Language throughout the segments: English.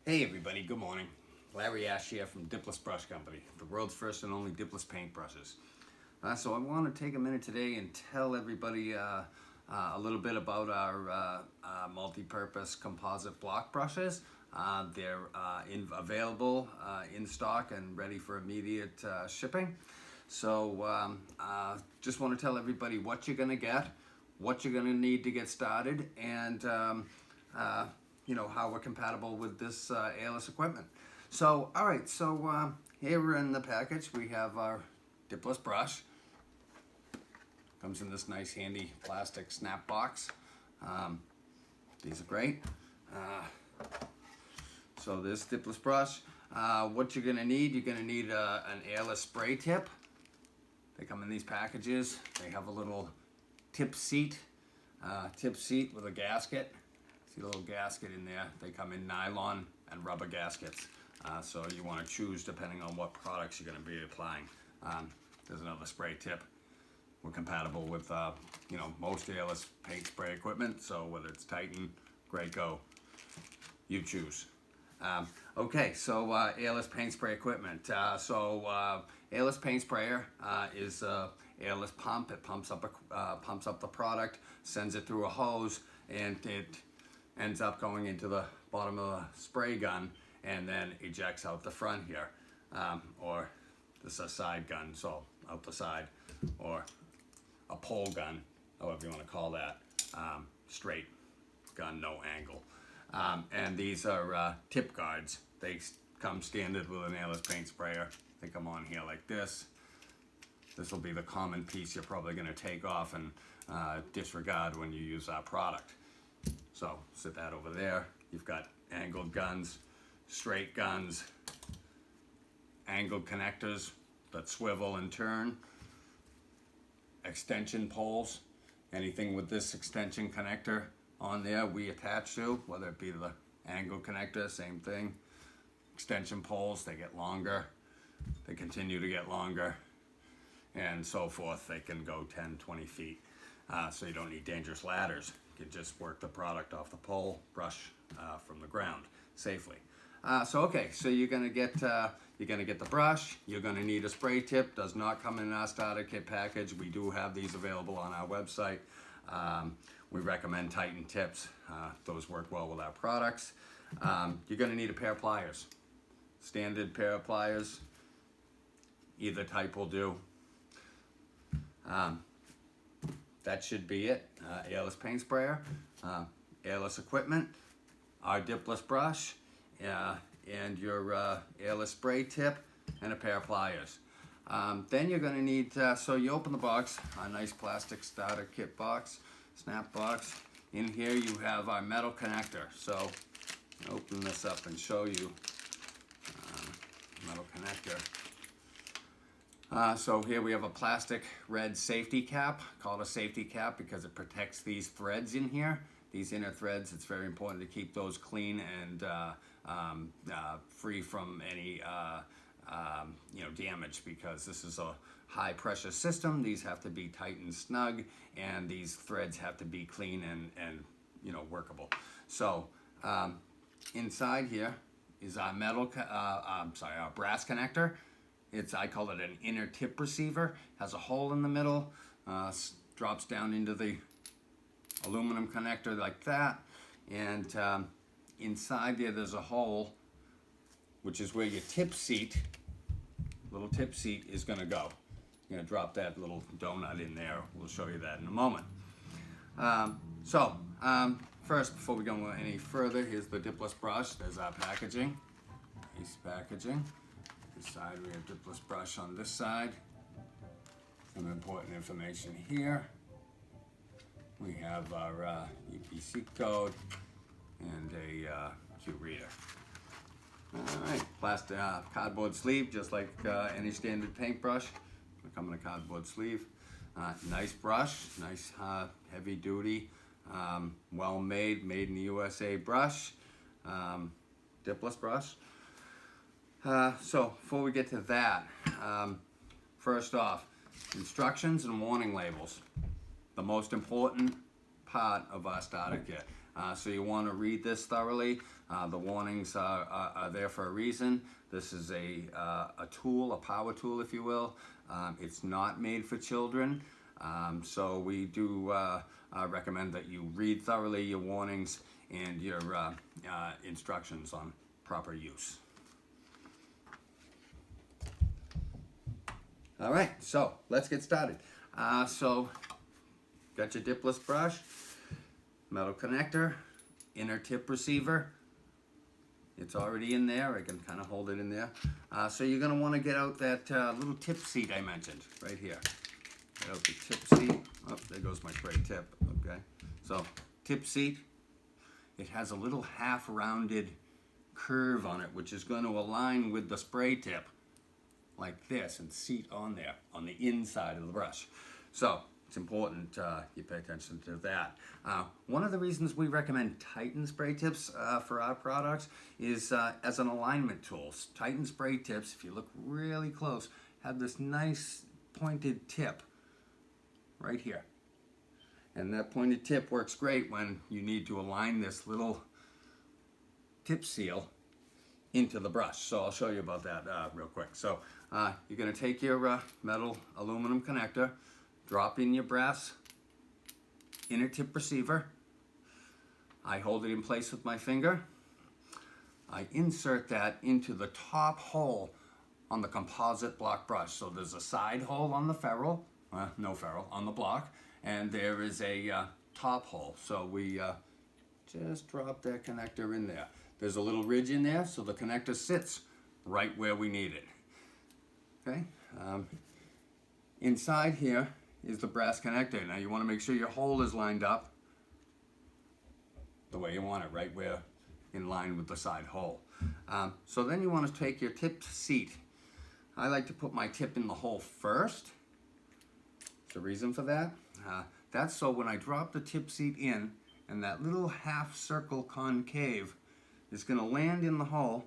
Hey everybody, good morning. Larry Ash here from Dipless Brush Company, the world's first and only Dipless paint brushes. So I want to take a minute today and tell everybody a little bit about our multi-purpose composite block brushes. They're available in stock and ready for immediate shipping. So just want to tell everybody what you're going to get, what you're going to need to get started, and how we're compatible with this ALS equipment. So, all right, so here in the package we have our Dipless brush. Comes in this nice handy plastic snap box. These are great. So this Dipless brush, what you're gonna need, you're gonna need an ALS spray tip. They come in these packages. They have a little tip seat with a gasket. See the little gasket in there? They come in nylon and rubber gaskets. So you want to choose depending on what products you're going to be applying. There's another spray tip. We're compatible with most ALS paint spray equipment. So whether it's Titan, Graco, you choose. Okay, so ALS paint spray equipment. ALS paint sprayer is ALS pump. It pumps up the product, sends it through a hose, and it ends up going into the bottom of the spray gun and then ejects out the front here, or this is a side gun, so out the side, or a pole gun, however you want to call that, straight gun, no angle. And these are tip guards. They come standard with an ALS paint sprayer. They come on here like this. This will be the common piece you're probably going to take off and disregard when you use our product. So set that over there. You've got angled guns, straight guns, angled connectors that swivel and turn, extension poles. Anything with this extension connector on there we attach to, whether it be the angled connector, same thing. Extension poles, they get longer, they continue to get longer, and so forth. They can go 10, 20 feet. So you don't need dangerous ladders. You can just work the product off the pole, brush from the ground safely. So you're gonna get the brush. You're gonna need a spray tip. Does not come in our starter kit package. We do have these available on our website. We recommend Titan tips. Those work well with our products. You're gonna need a pair of pliers. Standard pair of pliers. Either type will do. That should be it. ALS paint sprayer, ALS equipment, our Dipless brush, and your ALS spray tip, and a pair of pliers. Then you're going to need, so you open the box, a nice plastic starter kit box, snap box. In here you have our metal connector. So open this up and show you metal connector. So here we have a plastic red safety cap, called a safety cap because it protects these threads in here. These inner threads, it's very important to keep those clean and free from any damage, because this is a high pressure system. These have to be tight and snug, and these threads have to be clean and workable. So inside here is our our brass connector. I call it an inner tip receiver. Has a hole in the middle, drops down into the aluminum connector like that, and inside there's a hole, which is where your little tip seat is going to go. You're going to drop that little donut in there. We'll show you that in a moment. First, before we go any further, here's the Dipless brush. There's our packaging. Nice packaging. This side we have Dipless brush on this side. Some important information here. We have our UPC code and a Q reader. All right, plastic cardboard sleeve, just like any standard paintbrush. They come in a cardboard sleeve. Nice brush, nice heavy duty, well made in the USA brush, Dipless brush. So before we get to that, first off, instructions and warning labels. The most important part of our starter kit. So you want to read this thoroughly. The warnings are there for a reason. This is a tool, a power tool, if you will. It's not made for children. So we do recommend that you read thoroughly your warnings and your instructions on proper use. All right, so let's get started. So got your Dipless brush, metal connector, inner tip receiver. It's already in there. I can kind of hold it in there. So you're going to want to get out that little tip seat I mentioned right here. Get out the tip seat. Oh, there goes my spray tip. Okay. So tip seat. It has a little half rounded curve on it, which is going to align with the spray tip like this and seat on there on the inside of the brush. So it's important you pay attention to that. One of the reasons we recommend Titan spray tips for our products is as an alignment tool. Titan spray tips, if you look really close, have this nice pointed tip right here. And that pointed tip works great when you need to align this little tip seal into the brush. So I'll show you about that real quick. So you're going to take your metal aluminum connector, drop in your brass inner tip receiver. I hold it in place with my finger. I insert that into the top hole on the composite block brush. So there's a side hole on the ferrule, no ferrule, on the block, and there is a top hole. So we just drop that connector in there. There's a little ridge in there, so the connector sits right where we need it. Okay. Inside here is the brass connector. Now you want to make sure your hole is lined up the way you want it, right where in line with the side hole. So then you want to take your tip seat. I like to put my tip in the hole first. There's a reason for that. That's so when I drop the tip seat in and that little half circle concave is going to land in the hole.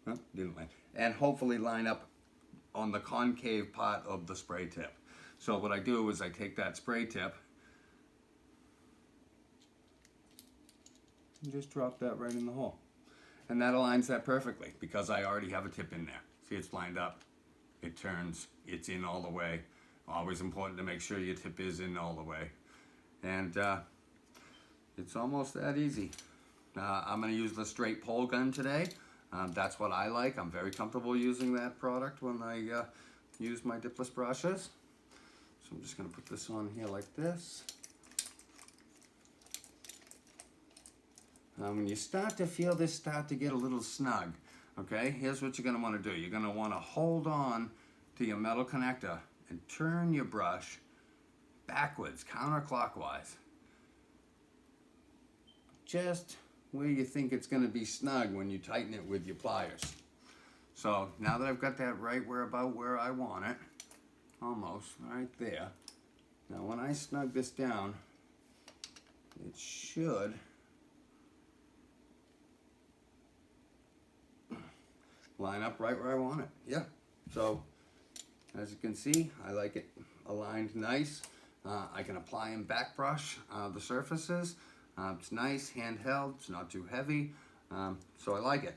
Oh, didn't land. And hopefully line up on the concave part of the spray tip. So what I do is I take that spray tip and just drop that right in the hole. And that aligns that perfectly because I already have a tip in there. See, it's lined up, it turns, it's in all the way. Always important to make sure your tip is in all the way. And it's almost that easy. I'm going to use the straight pole gun today. That's what I like. I'm very comfortable using that product when I use my Dipless brushes. So I'm just going to put this on here like this. When you start to feel this start to get a little snug, okay, here's what you're going to want to do. You're going to want to hold on to your metal connector and turn your brush backwards, counterclockwise. Just where you think it's going to be snug when you tighten it with your pliers. So now that I've got that right about where I want it, almost right there. Now when I snug this down, it should line up right where I want it. Yeah. So as you can see, I like it aligned nice. I can apply and back brush the surfaces. It's nice, handheld, it's not too heavy, so I like it.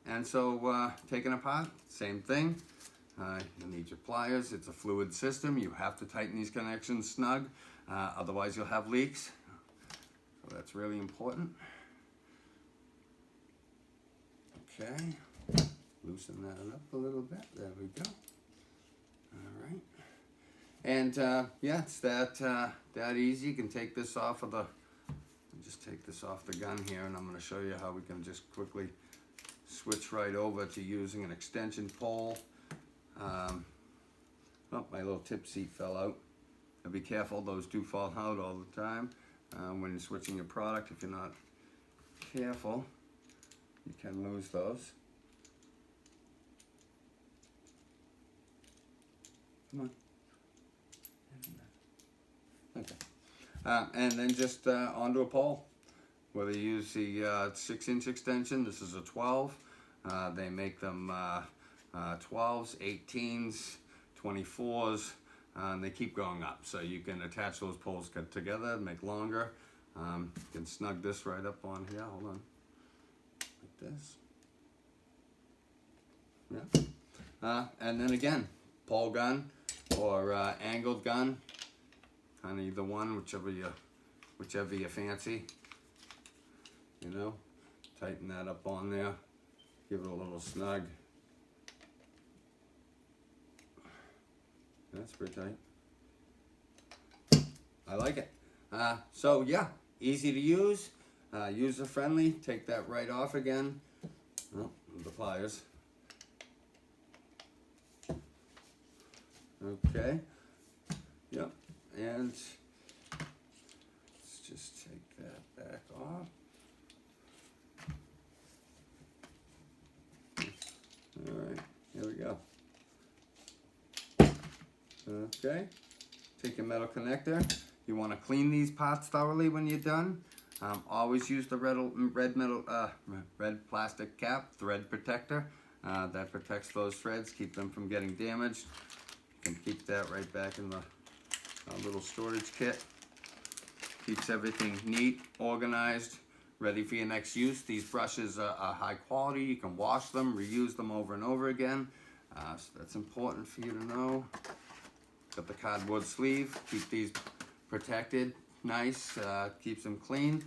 And so taking apart, same thing. You need your pliers, it's a fluid system. You have to tighten these connections snug, otherwise you'll have leaks. So that's really important. Okay, loosen that up a little bit, there we go. All right. And yeah, it's that easy. You can take this off of the, just take this off the gun here, and I'm going to show you how we can just quickly switch right over to using an extension pole. Oh, my little tip seat fell out. Now be careful, those do fall out all the time when you're switching your product. If you're not careful, you can lose those. Come on. Okay. And then just onto a pole. Whether you use the 6-inch extension, this is a 12. They make them 12s, 18s, 24s, and they keep going up. So you can attach those poles together, make longer, You can snug this right up on here. Hold on, like this. Yeah. And then again, pole gun or angled gun, kind of either one, whichever you fancy. You know, tighten that up on there, give it a little snug. That's pretty tight. I like it. So yeah, easy to use, user friendly. Take that right off again. Oh, the pliers. Okay. Yep. And let's just take that back off. All right. Here we go. Okay. Take your metal connector. You want to clean these parts thoroughly when you're done. Always use the red plastic cap, thread protector. That protects those threads, keep them from getting damaged. You can keep that right back in the little storage kit. Keeps everything neat, organized, ready for your next use. These brushes are high quality. You can wash them, reuse them over and over again. So that's important for you to know. Got the cardboard sleeve. Keep these protected, nice, keeps them clean.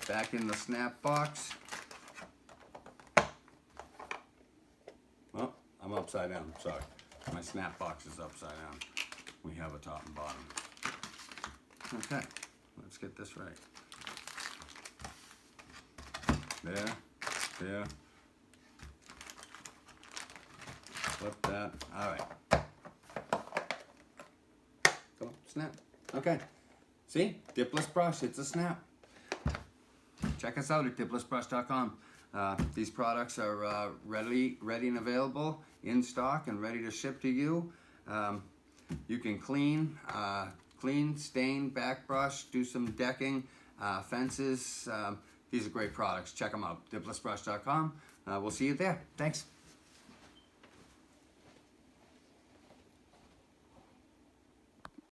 Back in the snap box. Oh, I'm upside down, sorry. My snap box is upside down. We have a top and bottom. Okay, let's get this right. There. Flip that, all right. Snap. Okay. See? Dipless brush. It's a snap. Check us out at diplessbrush.com. These products are ready and available, in stock and ready to ship to you. You can clean, stain, back brush, do some decking, fences. These are great products. Check them out. diplessbrush.com. We'll see you there. Thanks.